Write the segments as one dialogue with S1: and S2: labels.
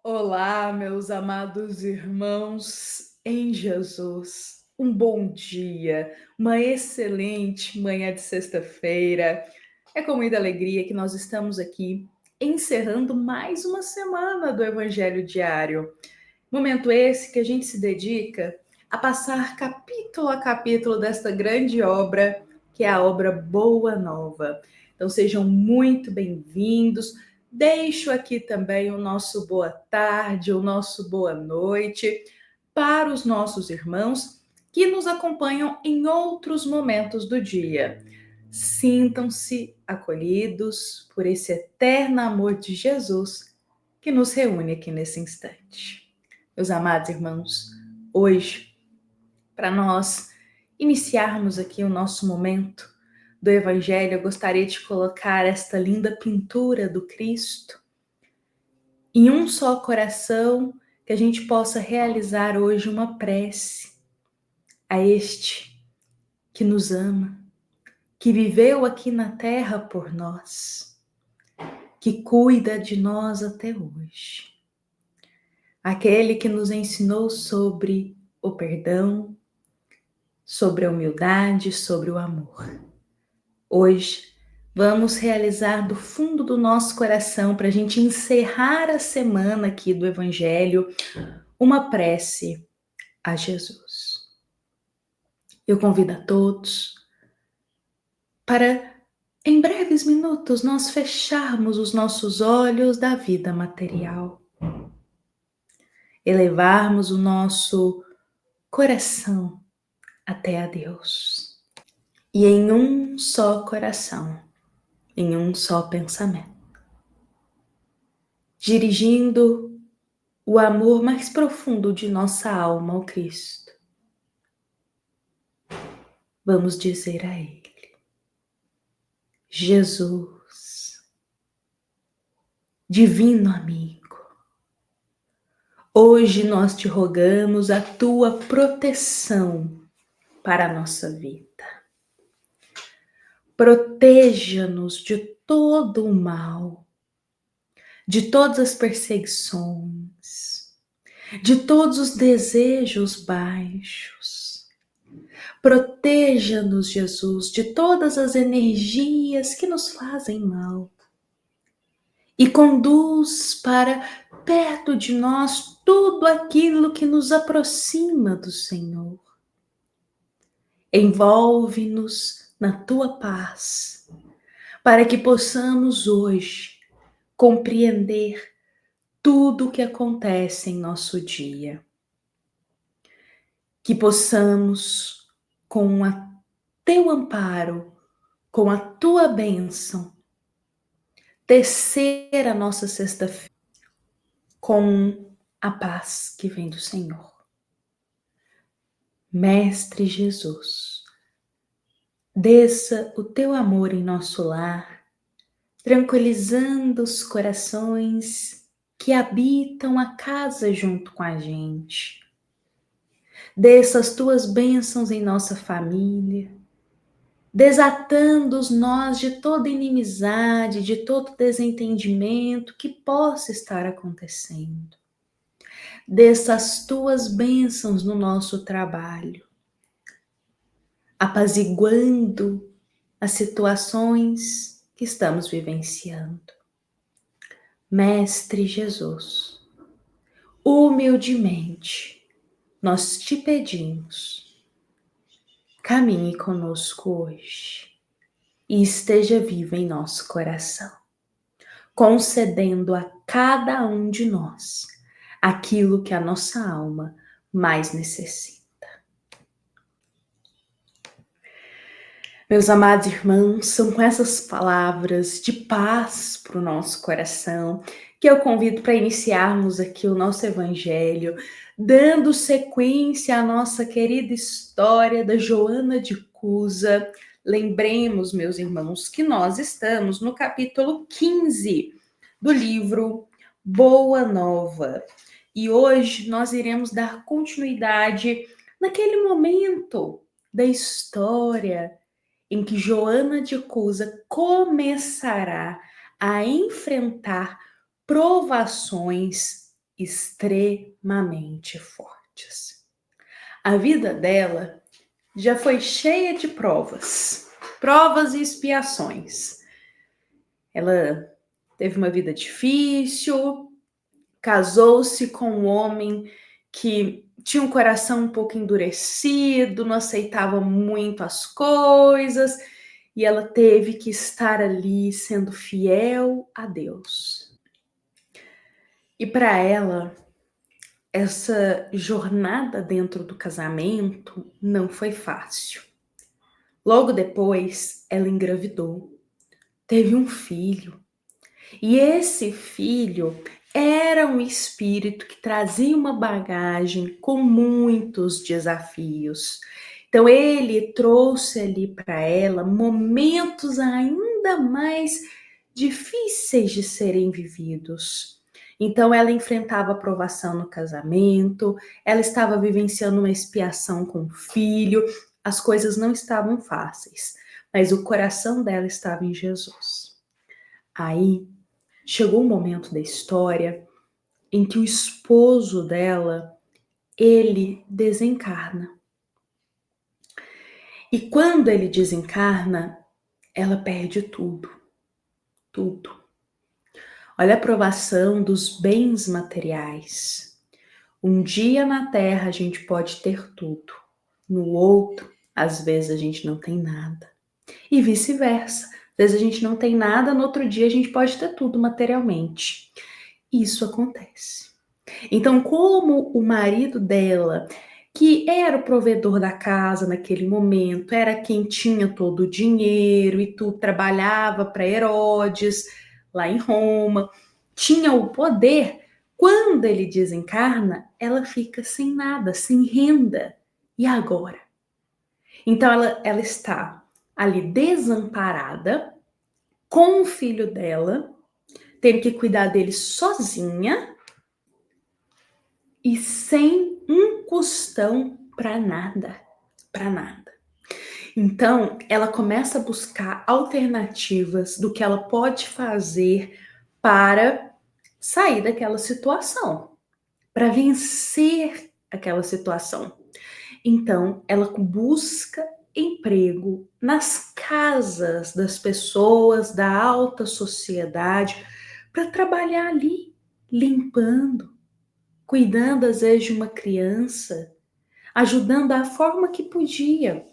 S1: Olá, meus amados irmãos em Jesus. Um bom dia, uma excelente manhã de sexta-feira. É com muita alegria que nós estamos aqui encerrando mais uma semana do Evangelho Diário. Momento esse que a gente se dedica a passar capítulo a capítulo desta grande obra, que é a obra Boa Nova. Então sejam muito bem-vindos. Deixo aqui também o nosso boa tarde, o nosso boa noite para os nossos irmãos que nos acompanham em outros momentos do dia. Sintam-se acolhidos por esse eterno amor de Jesus que nos reúne aqui nesse instante. Meus amados irmãos, hoje, para nós iniciarmos aqui o nosso momento do Evangelho, eu gostaria de colocar esta linda pintura do Cristo em um só coração, que a gente possa realizar hoje uma prece a este que nos ama, que viveu aqui na terra por nós, que cuida de nós até hoje. Aquele que nos ensinou sobre o perdão, sobre a humildade, sobre o amor. Hoje, vamos realizar do fundo do nosso coração, para a gente encerrar a semana aqui do Evangelho, uma prece a Jesus. Eu convido a todos para, em breves minutos, nós fecharmos os nossos olhos da vida material, elevarmos o nosso coração até a Deus. E em um só coração, em um só pensamento, dirigindo o amor mais profundo de nossa alma ao Cristo, vamos dizer a Ele: Jesus, divino amigo, hoje nós te rogamos a tua proteção para a nossa vida. Proteja-nos de todo o mal, de todas as perseguições, de todos os desejos baixos. Proteja-nos, Jesus, de todas as energias que nos fazem mal. E conduz para perto de nós tudo aquilo que nos aproxima do Senhor. Envolve-nos na tua paz, para que possamos hoje compreender tudo o que acontece em nosso dia. Que possamos, com o teu amparo, com a tua bênção, tecer a nossa sexta-feira com a paz que vem do Senhor. Mestre Jesus, desça o teu amor em nosso lar, tranquilizando os corações que habitam a casa junto com a gente. Desça as tuas bênçãos em nossa família, desatando os nós de toda inimizade, de todo desentendimento que possa estar acontecendo. Desça as tuas bênçãos no nosso trabalho, apaziguando as situações que estamos vivenciando. Mestre Jesus, humildemente nós te pedimos, caminhe conosco hoje e esteja vivo em nosso coração, concedendo a cada um de nós aquilo que a nossa alma mais necessita. Meus amados irmãos, são com essas palavras de paz para o nosso coração que eu convido para iniciarmos aqui o nosso Evangelho, dando sequência à nossa querida história da Joana de Cusa. Lembremos, meus irmãos, que nós estamos no capítulo 15 do livro Boa Nova. E hoje nós iremos dar continuidade naquele momento da história em que Joana de Cusa começará a enfrentar provações extremamente fortes. A vida dela já foi cheia de provas, provas e expiações. Ela teve uma vida difícil, casou-se com um homem que tinha um coração um pouco endurecido, não aceitava muito as coisas, e ela teve que estar ali sendo fiel a Deus. E para ela, essa jornada dentro do casamento não foi fácil. Logo depois, ela engravidou, teve um filho. E esse filho era um espírito que trazia uma bagagem com muitos desafios. Então, ele trouxe ali para ela momentos ainda mais difíceis de serem vividos. Então, ela enfrentava aprovação no casamento, ela estava vivenciando uma expiação com o filho, as coisas não estavam fáceis, mas o coração dela estava em Jesus. Aí, chegou um momento da história em que o esposo dela, ele desencarna. E quando ele desencarna, ela perde tudo, tudo. Olha a provação dos bens materiais. Um dia na Terra a gente pode ter tudo, no outro, às vezes a gente não tem nada. E vice-versa. Às vezes a gente não tem nada, no outro dia a gente pode ter tudo materialmente. Isso acontece. Então, como o marido dela, que era o provedor da casa naquele momento, era quem tinha todo o dinheiro e tudo, trabalhava para Herodes, lá em Roma, tinha o poder, quando ele desencarna, ela fica sem nada, sem renda. E agora? Então, ela está ali desamparada, com o filho dela, tendo que cuidar dele sozinha, e sem um tostão para nada, para nada. Então, ela começa a buscar alternativas do que ela pode fazer para sair daquela situação, para vencer aquela situação. Então, ela busca emprego nas casas das pessoas da alta sociedade para trabalhar ali, limpando, cuidando às vezes de uma criança, ajudando da forma que podia.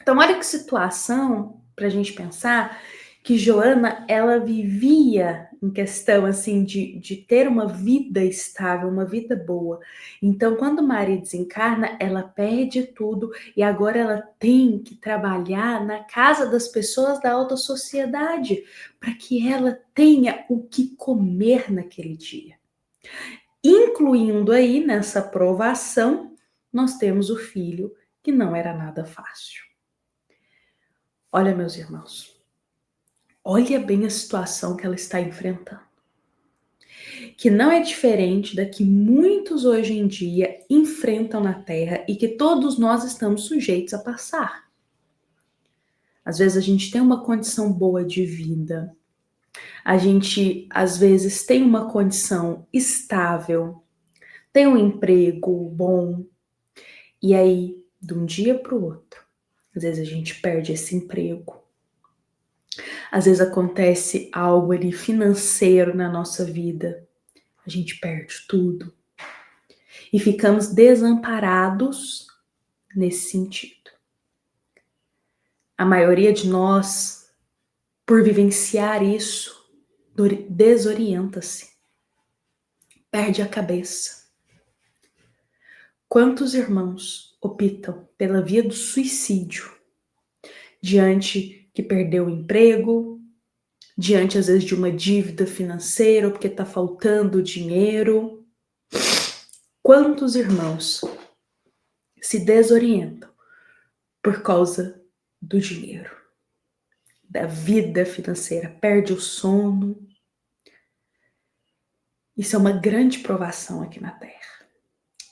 S1: Então, olha que situação para a gente pensar que Joana, ela vivia em questão assim de ter uma vida estável, uma vida boa. Então, quando Maria desencarna, ela perde tudo e agora ela tem que trabalhar na casa das pessoas da alta sociedade para que ela tenha o que comer naquele dia. Incluindo aí nessa provação, nós temos o filho, que não era nada fácil. Olha, meus irmãos, olha bem a situação que ela está enfrentando, que não é diferente da que muitos hoje em dia enfrentam na Terra e que todos nós estamos sujeitos a passar. Às vezes a gente tem uma condição boa de vida, a gente às vezes tem uma condição estável, tem um emprego bom, e aí, de um dia para o outro, às vezes a gente perde esse emprego. Às vezes acontece algo ali financeiro na nossa vida. A gente perde tudo. E ficamos desamparados nesse sentido. A maioria de nós, por vivenciar isso, desorienta-se. Perde a cabeça. Quantos irmãos optam pela via do suicídio diante que perdeu o emprego, diante às vezes de uma dívida financeira, ou porque está faltando dinheiro? Quantos irmãos se desorientam por causa do dinheiro, da vida financeira, perde o sono? Isso é uma grande provação aqui na Terra.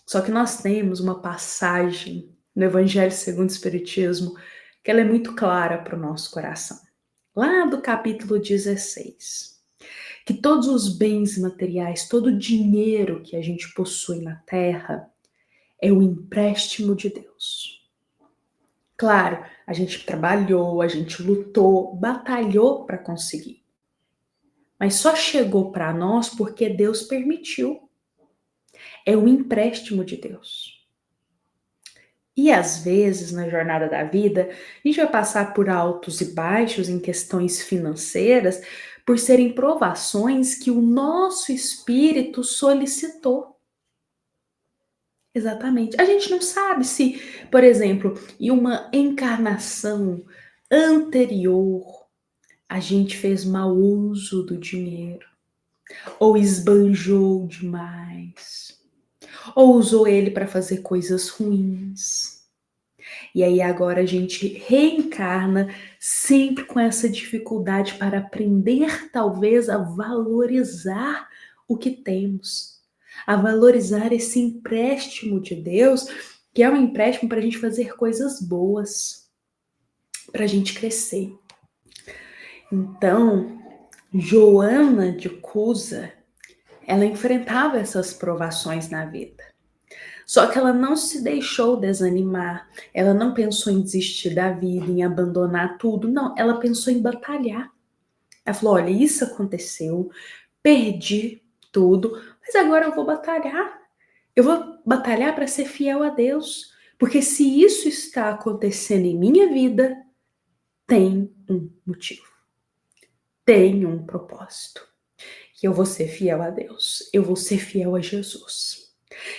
S1: Só que nós temos uma passagem no Evangelho segundo o Espiritismo que ela é muito clara para o nosso coração. Lá do capítulo 16, que todos os bens materiais, todo o dinheiro que a gente possui na terra é um empréstimo de Deus. Claro, a gente trabalhou, a gente lutou, batalhou para conseguir, mas só chegou para nós porque Deus permitiu. É um empréstimo de Deus. E às vezes, na jornada da vida, a gente vai passar por altos e baixos em questões financeiras, por serem provações que o nosso espírito solicitou. Exatamente. A gente não sabe se, por exemplo, em uma encarnação anterior, a gente fez mau uso do dinheiro, ou esbanjou demais, ou usou ele para fazer coisas ruins. E aí agora a gente reencarna sempre com essa dificuldade para aprender, talvez, a valorizar o que temos, a valorizar esse empréstimo de Deus, que é um empréstimo para a gente fazer coisas boas, para a gente crescer. Então, Joana de Cusa, ela enfrentava essas provações na vida. Só que ela não se deixou desanimar, ela não pensou em desistir da vida, em abandonar tudo, não, ela pensou em batalhar. Ela falou: olha, isso aconteceu, perdi tudo, mas agora eu vou batalhar. Eu vou batalhar para ser fiel a Deus, porque se isso está acontecendo em minha vida, tem um motivo, tem um propósito. Que eu vou ser fiel a Deus, eu vou ser fiel a Jesus.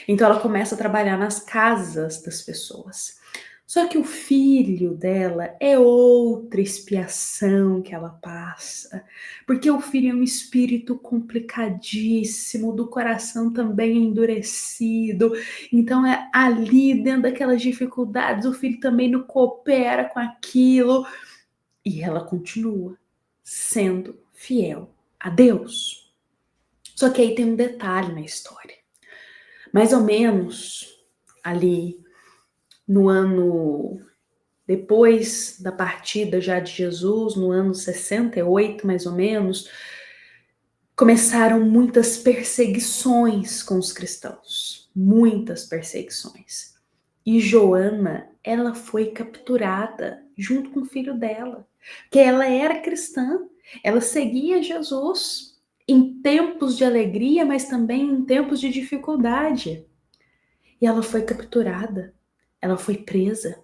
S1: Então ela começa a trabalhar nas casas das pessoas. Só que o filho dela é outra expiação que ela passa, porque o filho é um espírito complicadíssimo, do coração também endurecido. Então é ali dentro daquelas dificuldades, o filho também não coopera com aquilo e ela continua sendo fiel a Deus. Só que aí tem um detalhe na história. Mais ou menos ali no ano depois da partida já de Jesus, no ano 68 mais ou menos, começaram muitas perseguições com os cristãos, muitas perseguições. E Joana, ela foi capturada junto com o filho dela, que ela era cristã, ela seguia Jesus em tempos de alegria, mas também em tempos de dificuldade. E ela foi capturada, ela foi presa.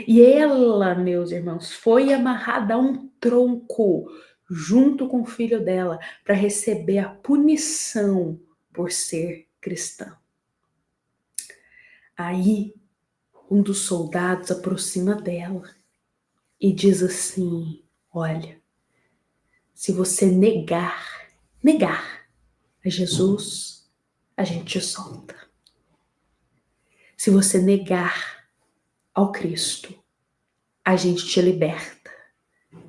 S1: E ela, meus irmãos, foi amarrada a um tronco junto com o filho dela para receber a punição por ser cristã. Aí, um dos soldados aproxima dela e diz assim: olha, se você negar a Jesus, a gente te solta. Se você negar ao Cristo, a gente te liberta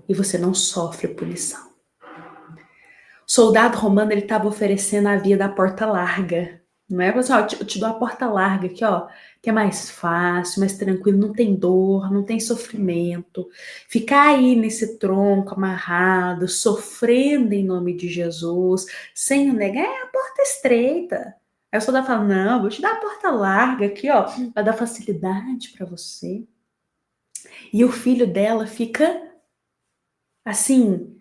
S1: e você não sofre punição. O soldado romano, ele estava oferecendo a via da porta larga. Não é assim, ó, eu te dou a porta larga aqui, ó, que é mais fácil, mais tranquilo, não tem dor, não tem sofrimento. Ficar aí nesse tronco amarrado, sofrendo em nome de Jesus, sem o negar, é a porta estreita. Aí o soldado fala: não, vou te dar a porta larga aqui, ó, vai dar facilidade para você. E o filho dela fica assim,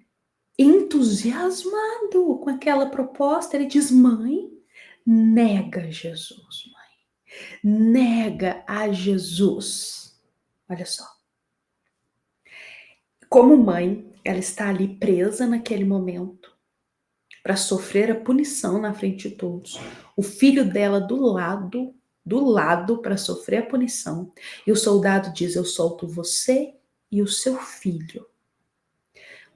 S1: entusiasmado com aquela proposta. Ele diz: mãe, nega Jesus, mãe, nega a Jesus. Olha só, como mãe, ela está ali presa naquele momento para sofrer a punição na frente de todos. O filho dela do lado para sofrer a punição. E o soldado diz: eu solto você e o seu filho.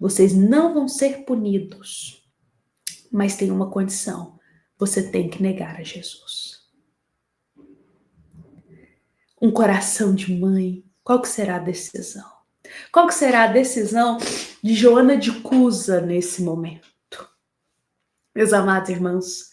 S1: Vocês não vão ser punidos, mas tem uma condição: você tem que negar a Jesus. Um coração de mãe, qual que será a decisão? Qual que será a decisão de Joana de Cusa nesse momento? Meus amados irmãos,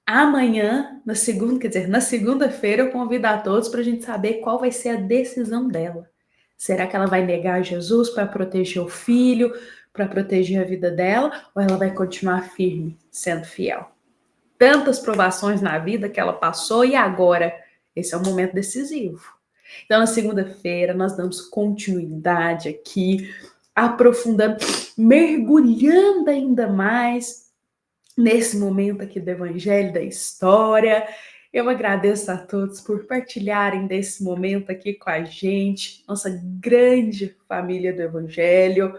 S1: amanhã, na segunda-feira, eu convido a todos para a gente saber qual vai ser a decisão dela. Será que ela vai negar Jesus para proteger o filho, para proteger a vida dela, ou ela vai continuar firme, sendo fiel? Tantas provações na vida que ela passou e agora esse é um momento decisivo. Então, na segunda-feira, nós damos continuidade aqui, aprofundando, mergulhando ainda mais nesse momento aqui do Evangelho, da história. Eu agradeço a todos por partilharem desse momento aqui com a gente, nossa grande família do Evangelho.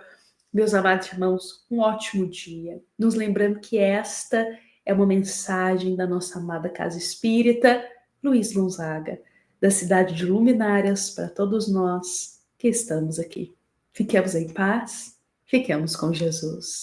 S1: Meus amados irmãos, um ótimo dia. Nos lembrando que esta é uma mensagem da nossa amada Casa Espírita, Luiz Gonzaga, da cidade de Luminárias, para todos nós que estamos aqui. Fiquemos em paz, fiquemos com Jesus.